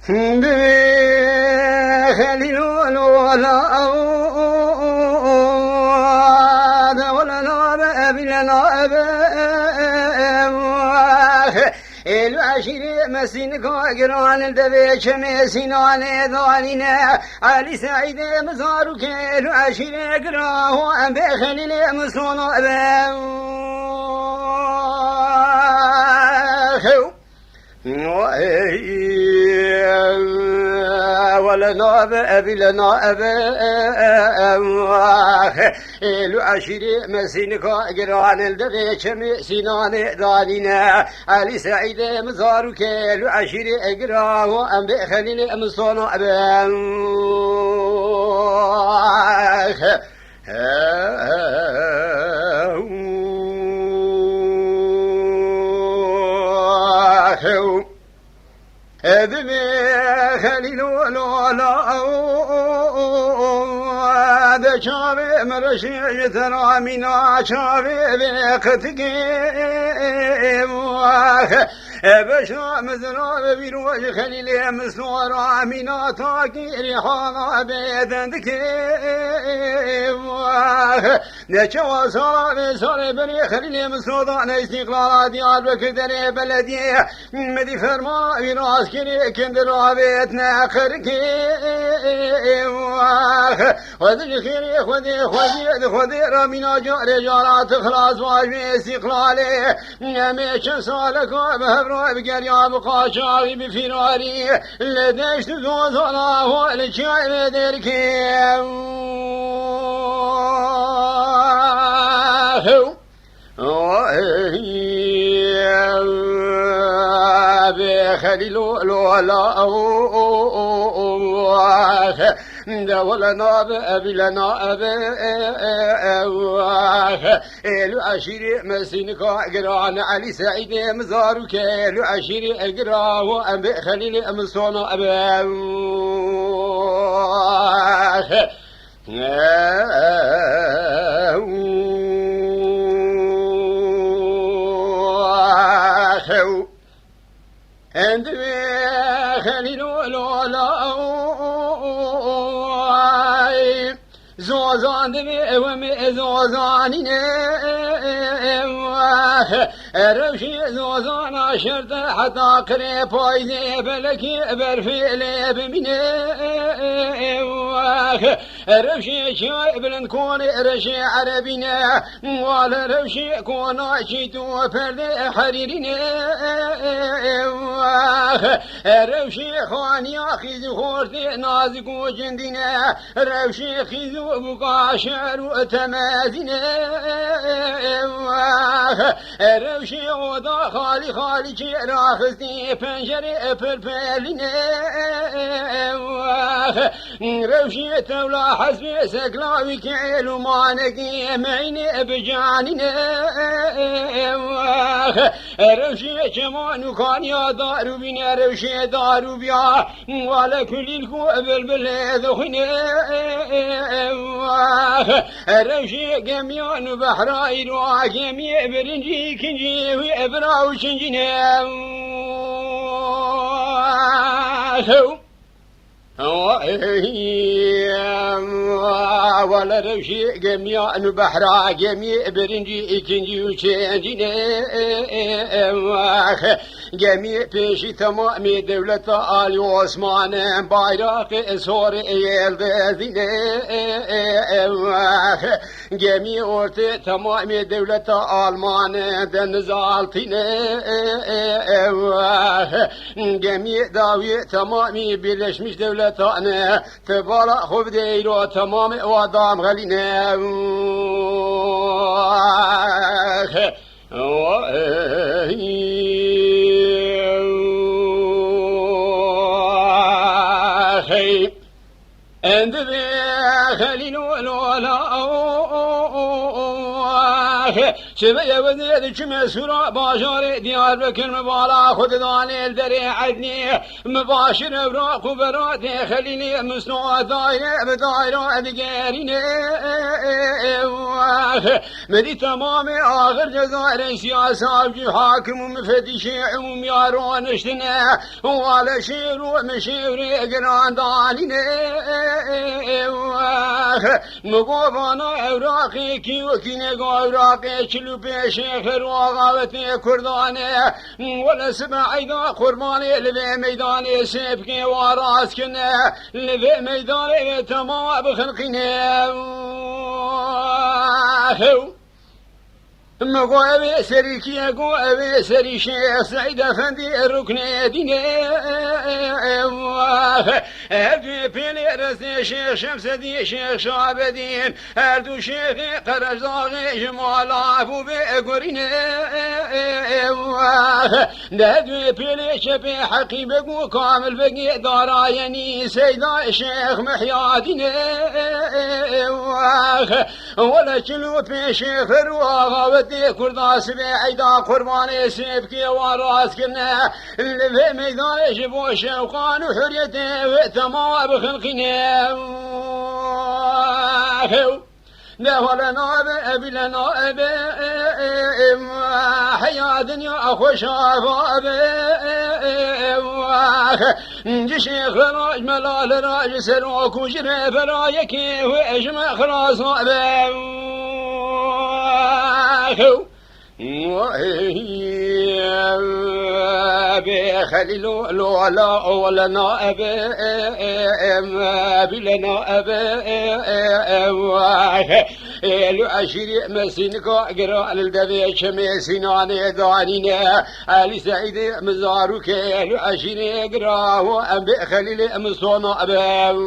خليل ولا العشير مسين قران الدبيش مسين على ضالنا علي سعيد مزارك العشير قراه بخليل مصنع ولا ناب أبي لنا أبا العشير مسينك قران الدبيش مسينان دالنا علي سعيد مزارك العشير قراه أم بخليل مصنع أدمي خليل ولا هذا شافي مرشي ترى منا شافي بقتك بشا مزرعة بيروج خليل مسورة منا تاكيري حالا بيدندك نشوى صار بصار بني خليل مسودان استقلال ديار بكدر بلدية مدي فرما براس كري كندر بيتنا خركي خذي خيري خذي رامينا رجالات خلاص واجبي استقلالي نميش سالك بهبرو بقريا بقاشاري بفراري لديش تدوز الله ولشاي بدركي بخليل ولا ولا ناب أبي لنا أبا العشير مسينك قران علي سعيد مزارك العشير قراه أم خليل مصنع أبا and خليل ولا زوزان دمي ومي زوزانين روشي زوزان عشرت حتى قري بايزي بلكي برفيلي بميني روشي شاي بلن كوني رشي عربينا ولا روشي كونا شيتو فرد حريرين روشي خاني خيز خورتي نازك وجندنا روشي خيز بقاشر وتمازين روشي ودا خالي شي راخستي پنجره پلپلين روشي تولا حسبي سكلاوي كيلو مانكي معيني بجانين روشي كمان كان يا دارو بين روشي دارو بيا ولا كل الكو بلبل ذخين روشي جميان بحراي روا جميع برنجي كنجي وابراو شنجينا ولا روشي جميع بحرا جميع برنجي كنجي وشنجينا جميع بيشي تمام دولة آل عثمان بايراق سوريا الذين جميع ورت تمام دولة آلمان دنزالتين جميع داوية تمام بلشمش دولتان تبالا خوب ديرو تمام وادام غلينا and the خليل ولا شبه وزید چم سورا باجار دیار بکر مبالا خود دانه در عدنی مباشر اوراق و برات خلیلی مصنوع دایره بدایره دیگرینه مدی تمام آخر جزایر سیاسه حاکم و مفتش عموم یارانشتنه والا شیر و مشیر گراندانینه مقابانا اوراقی کی و کی نگو اوراقی چلو پیش خرواغاوت کردانه ولا سبع عیدا قربانی لبه میدان سبکی واراس کنه لبه میدان تمام بخلقینه مقوى سريكي قوى سري شيخ سعيد أفندي الركن دينه هردو بيلي رسي شيخ شمس دي شيخ شعبدين هردو شيخ قرجاغي جمال عفو بقرينه هردو بيلي شبي حقي بقو كامل بقي دارايني سيدا شيخ محيادينه ولا چلو بيشيخ رواغا کرداس به عیدا قربانی سبکی واراس کنه لبه میدان جبو شوقان و حریت و تمام بخلقینه لا ولا نائب أبي لا نائب حيا دنيا خوش عفاب جشيخ راج ملال راج سروك وجرى برايك وإجمع خلاص خليل لو لا ولا نائب بلا نائب لو عشيري مسينك قراء للدبي شمسيناني دانينا علي سعيد مزاروك لو عشيري قراء وأم بخليل مصنع باخ